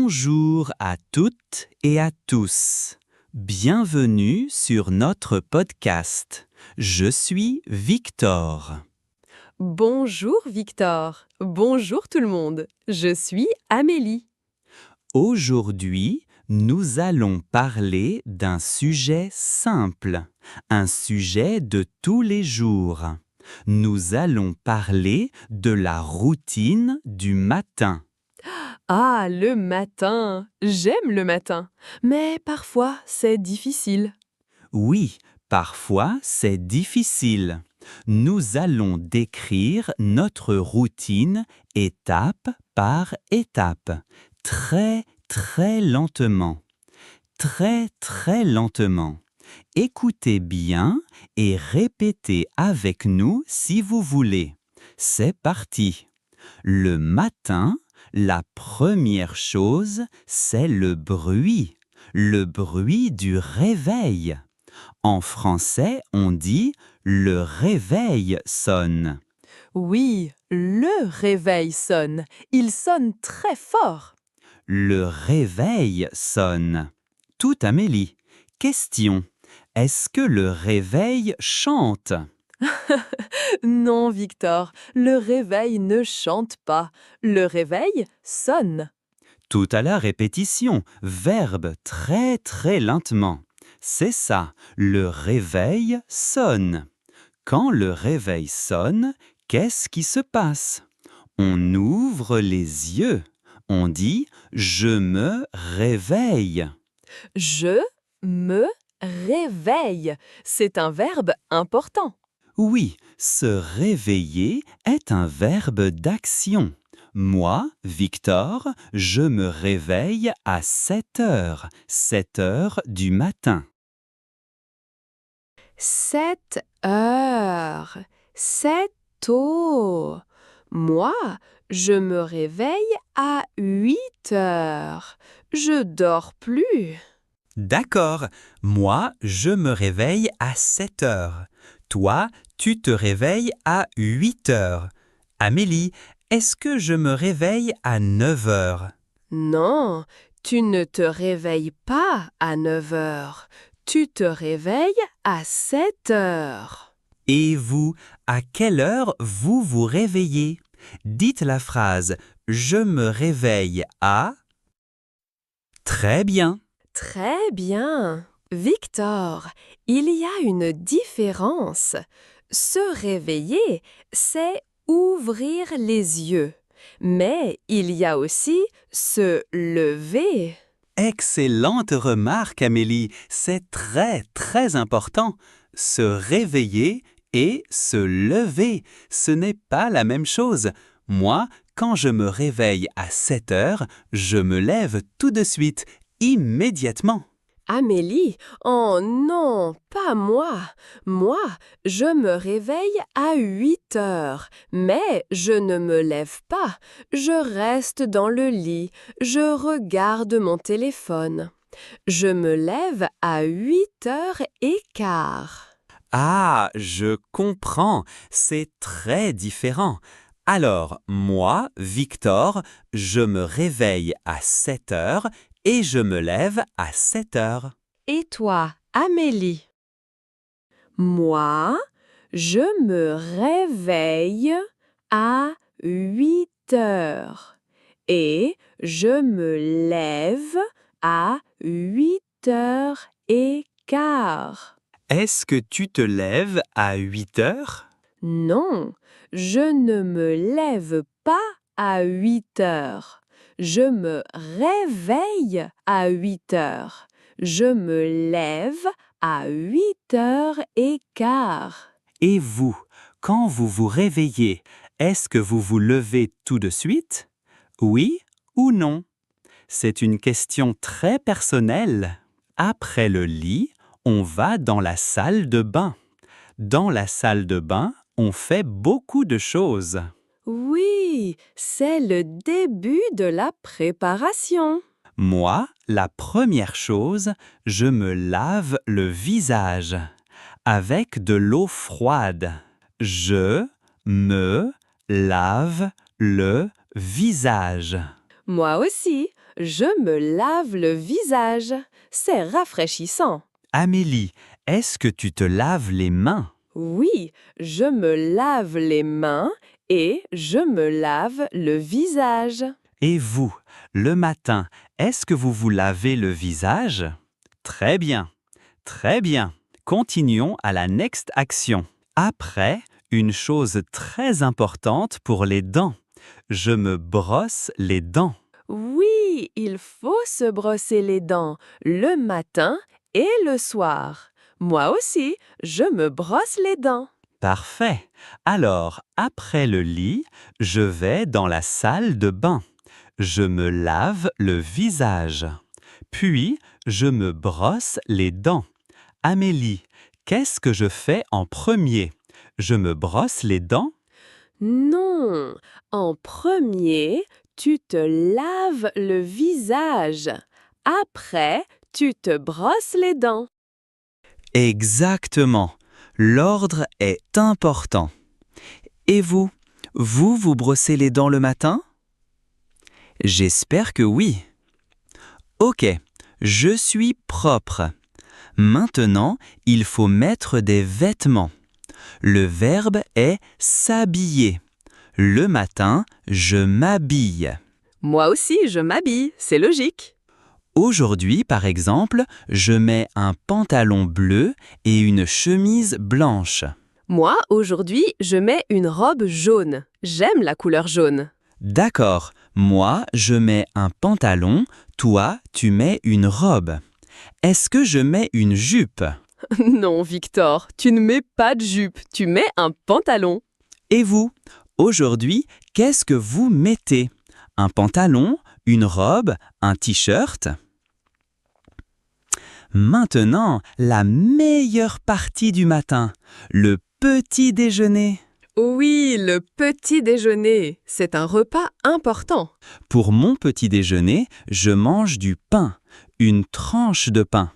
Bonjour à toutes et à tous. Bienvenue sur notre podcast. Je suis Victor. Bonjour Victor, bonjour tout le monde, je suis Amélie. Aujourd'hui, nous allons parler d'un sujet simple, un sujet de tous les jours. Nous allons parler de la routine du matin. Ah, le matin, j'aime le matin, mais parfois c'est difficile. Oui, parfois c'est difficile. Nous allons décrire notre routine étape par étape, très lentement. Très lentement. Écoutez bien et répétez avec nous si vous voulez. C'est parti. Le matin, la première chose, c'est le bruit du réveil. En français, on dit « le réveil sonne Oui, le réveil sonne, il sonne très fort. ». Le réveil sonne. Tout Amélie. Question. Est-ce que le réveil chante? Non Victor, le réveil ne chante pas, le réveil sonne. Tout à la répétition, verbe très lentement. C'est ça, le réveil sonne. Quand le réveil sonne, qu'est-ce qui se passe? On ouvre les yeux. On dit « je me réveille ». Je me réveille, c'est un verbe important. Oui, se réveiller est un verbe d'action. Moi, Victor, je me réveille à 7 heures du matin. 7 heures, c'est tôt. Moi, je me réveille à 8 heures. Je dors plus. D'accord, moi, je me réveille à 7 heures. Toi, tu te réveilles à 8 heures. Amélie, est-ce que je me réveille à 9 heures? Non, tu ne te réveilles pas à 9 heures. Tu te réveilles à 7 heures. Et vous, à quelle heure vous vous réveillez? Dites la phrase « Je me réveille à… » Très bien. Très bien. Victor, il y a une différence. Se réveiller, c'est ouvrir les yeux. Mais il y a aussi se lever. Excellente remarque, Amélie. C'est très important. Se réveiller et se lever, ce n'est pas la même chose. Moi, quand je me réveille à 7 heures, je me lève tout de suite, immédiatement. Amélie, oh non, pas moi. Moi, je me réveille à 8 heures, mais je ne me lève pas. Je reste dans le lit, je regarde mon téléphone. Je me lève à 8h15. Ah, je comprends, c'est très différent. Alors, moi, Victor, je me réveille à 7 heures et je me lève à 7 heures. Et toi, Amélie? Moi, je me réveille à 8 heures et je me lève à 8h15. Est-ce que tu te lèves à 8 heures? Non, je ne me lève pas à 8 heures. Je me réveille à 8 heures. Je me lève à 8h15. Et vous, quand vous vous réveillez, est-ce que vous vous levez tout de suite? Oui ou non? C'est une question très personnelle. Après le lit, on va dans la salle de bain. Dans la salle de bain, on fait beaucoup de choses. Oui, c'est le début de la préparation. Moi, la première chose, je me lave le visage avec de l'eau froide. Je me lave le visage. Moi aussi, je me lave le visage. C'est rafraîchissant. Amélie, est-ce que tu te laves les mains? Oui, je me lave les mains et je me lave le visage. Et vous, le matin, est-ce que vous vous lavez le visage? Très bien, très bien. Continuons à la next action. Après, une chose très importante pour les dents. Je me brosse les dents. Oui, il faut se brosser les dents le matin et le soir. Moi aussi, je me brosse les dents. Parfait. Alors, après le lit, je vais dans la salle de bain. Je me lave le visage. Puis, je me brosse les dents. Amélie, qu'est-ce que je fais en premier? Je me brosse les dents? Non, en premier, tu te laves le visage. Après, tu te brosses les dents. Exactement. L'ordre est important. Et vous, vous brossez les dents le matin? J'espère que oui. Ok, je suis propre. Maintenant, il faut mettre des vêtements. Le verbe est s'habiller. Le matin, je m'habille. Moi aussi, je m'habille, c'est logique. Aujourd'hui, par exemple, je mets un pantalon bleu et une chemise blanche. Moi, aujourd'hui, je mets une robe jaune. J'aime la couleur jaune. D'accord, moi, je mets un pantalon, toi, tu mets une robe. Est-ce que je mets une jupe? Non, Victor, tu ne mets pas de jupe, tu mets un pantalon. Et vous, aujourd'hui, qu'est-ce que vous mettez? Un pantalon, une robe, un t-shirt? Maintenant, la meilleure partie du matin, le petit déjeuner. Oui, le petit déjeuner, c'est un repas important. Pour mon petit déjeuner, je mange du pain, une tranche de pain.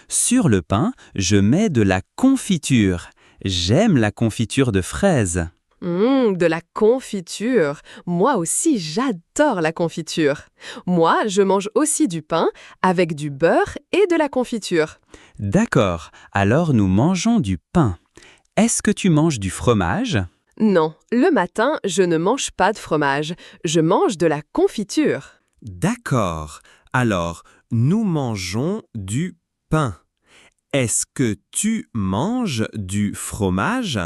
Sur le pain, je mets de la confiture. J'aime la confiture de fraises. De la confiture. Moi aussi, j'adore la confiture. Moi, je mange aussi du pain avec du beurre et de la confiture. D'accord, alors nous mangeons du pain. Est-ce que tu manges du fromage? Non, le matin, je ne mange pas de fromage. Je mange de la confiture. D'accord. Alors, nous mangeons du pain. Est-ce que tu manges du fromage?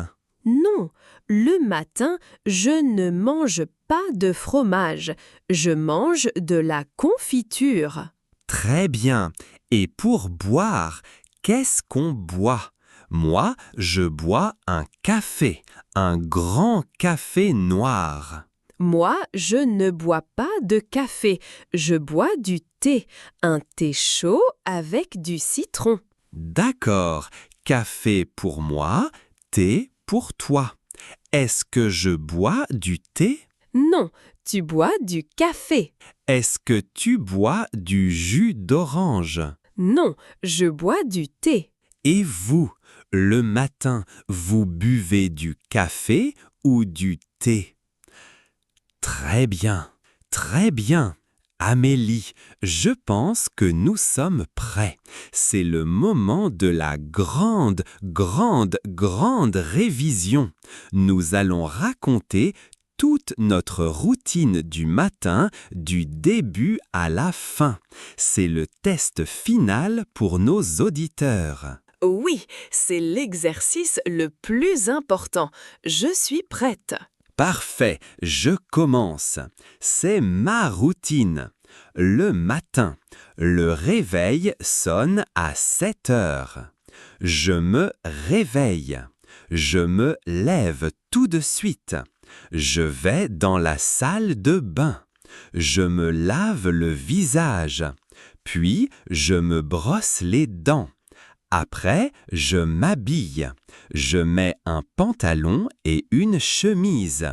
Non, le matin, je ne mange pas de fromage. Je mange de la confiture. Très bien. Et pour boire, qu'est-ce qu'on boit? Moi, je bois un café, un grand café noir. Moi, je ne bois pas de café. Je bois du thé. Un thé chaud avec du citron. D'accord. Café pour moi, thé pour toi. Est-ce que je bois du thé? Non, tu bois du café. Est-ce que tu bois du jus d'orange? Non, je bois du thé. Et vous, le matin, vous buvez du café ou du thé? Très bien, très bien. Amélie, je pense que nous sommes prêts. C'est le moment de la grande révision. Nous allons raconter toute notre routine du matin, du début à la fin. C'est le test final pour nos auditeurs. Oui, c'est l'exercice le plus important. Je suis prête. Parfait, je commence. C'est ma routine. Le matin, le réveil sonne à 7 heures. Je me réveille. Je me lève tout de suite. Je vais dans la salle de bain. Je me lave le visage. Puis, je me brosse les dents. Après, je m'habille. Je mets un pantalon et une chemise.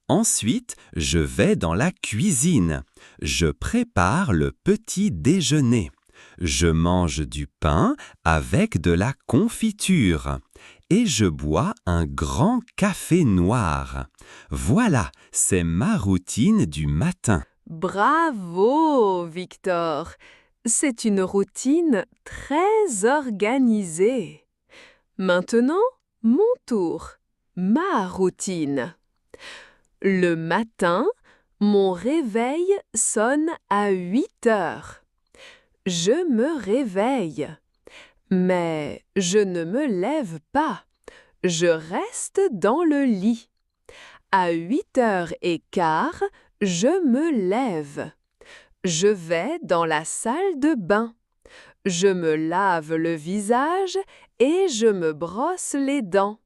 Ensuite, je vais dans la cuisine. Je prépare le petit déjeuner. Je mange du pain avec de la confiture. Et je bois un grand café noir. Voilà, c'est ma routine du matin. Bravo, Victor. C'est une routine très organisée. Maintenant, mon tour. Ma routine. Le matin, mon réveil sonne à 8 heures. Je me réveille. Mais je ne me lève pas. Je reste dans le lit. À 8h15, je me lève. Je vais dans la salle de bain. Je me lave le visage et je me brosse les dents.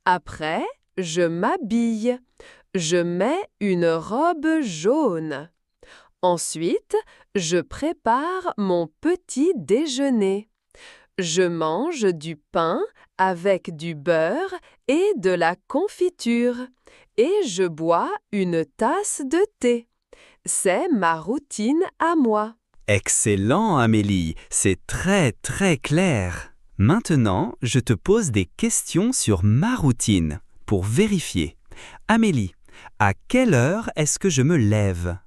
Après, je m'habille. Je mets une robe jaune. Ensuite, je prépare mon petit déjeuner. Je mange du pain avec du beurre et de la confiture. Et je bois une tasse de thé. C'est ma routine à moi. Excellent, Amélie, c'est très très clair. Maintenant, je te pose des questions sur ma routine pour vérifier. Amélie, à quelle heure est-ce que je me lève?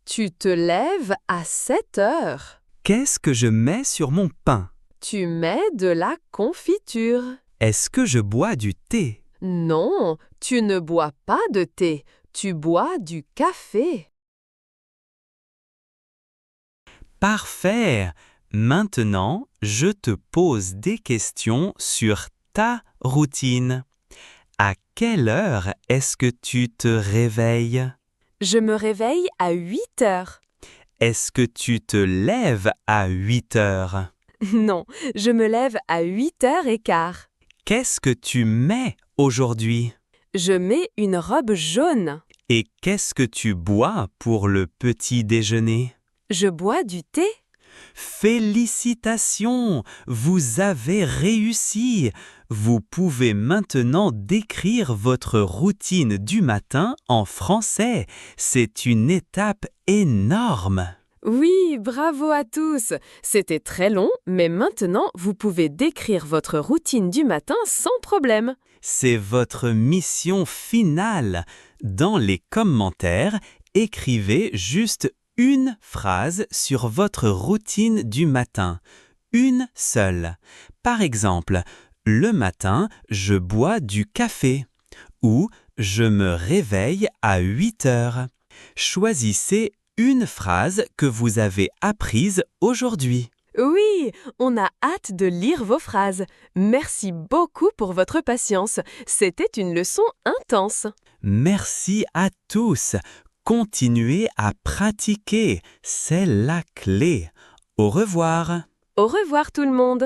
Tu te lèves à 7 heures. Qu'est-ce que je mets sur mon pain? Tu mets de la confiture. Est-ce que je bois du thé? Non, tu ne bois pas de thé. Tu bois du café. Parfait! Maintenant, je te pose des questions sur ta routine. À quelle heure est-ce que tu te réveilles? Je me réveille à 8 heures. Est-ce que tu te lèves à 8 heures? Non, je me lève à 8h15. Qu'est-ce que tu mets aujourd'hui? Je mets une robe jaune. Et qu'est-ce que tu bois pour le petit déjeuner? Je bois du thé. Félicitations! Vous avez réussi! Vous pouvez maintenant décrire votre routine du matin en français. C'est une étape énorme! Oui, bravo à tous. C'était très long, mais maintenant vous pouvez décrire votre routine du matin sans problème. C'est votre mission finale. Dans les commentaires, écrivez juste une phrase sur votre routine du matin. Une seule. Par exemple, le matin, je bois du café. Ou je me réveille à 8 heures. Choisissez une phrase que vous avez apprise aujourd'hui. Oui, on a hâte de lire vos phrases. Merci beaucoup pour votre patience. C'était une leçon intense. Merci à tous. Continuez à pratiquer. C'est la clé. Au revoir. Au revoir tout le monde.